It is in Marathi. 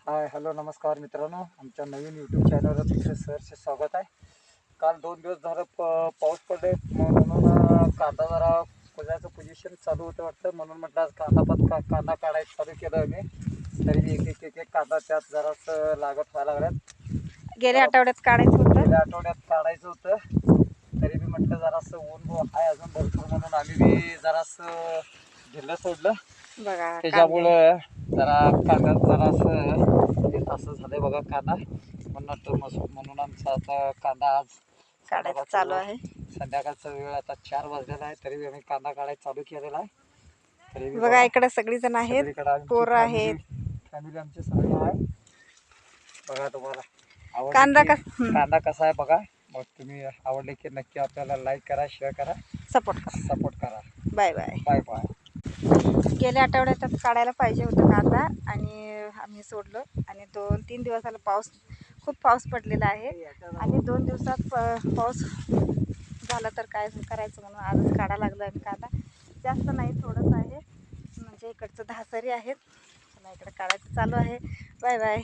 हाय हॅलो नमस्कार मित्रांनो, आमच्या नवीन यूट्यूब चॅनलवर तुमचे सहर्ष स्वागत आहे. काल 2 दिवस झालं पाऊस पडले म्हणून कांदा जरा कुजायचं पोझिशन चालू होतं वाटतं, म्हणून म्हटलं आज कांदा काढायचं चालू केलं आम्ही. तरी एक कांदा त्यात जरासं लागत व्हायला लागल्यात. गेल्या आठवड्यात काढायचं होतं. गेल्या आठवड्यात काढायचं होतं, तरी बी म्हटलं जरासं ऊन आहे अजून भरपूर, म्हणून आम्ही बी जरासं ढिल्लं सोडलं. बघा त्याच्यामुळं जरा कांद्यात जरासं असं झालंय बघा कांदा. म्हणून आमचा आता कांदा आज काढायचं चालू आहे. संध्याकाळचा वेळ आता 4 वाजलेला आहे, तरी आम्ही कांदा काढायला चालू केलेला आहे. तरी बघा इकडे सगळीजण आहेत, पोरं आहेत. फॅमिली आमची सगळी आहे. बघा तुम्हाला कांदा कांदा कसा आहे बघा. मग तुम्ही आवडले की नक्की आपल्याला लाईक करा, शेअर करा, सपोर्ट करा. Bye bye. Bye bye. गेल्या आठवड्यात काढायला पाहिजे होतं कांदा आणि आम्ही सोडलं. आणि 2-3 दिवस झाला खूप पाऊस पडलेला आहे. आणि 2 दिवसात पाऊस झाला तर काय करायचं म्हणून आजच काढायला लागलो आम्ही कांदा. जास्त नाही, थोडंच आहे. म्हणजे इकडचं 10 सरी आहेत. मला इकडे काढायचं चालू आहे. Bye bye.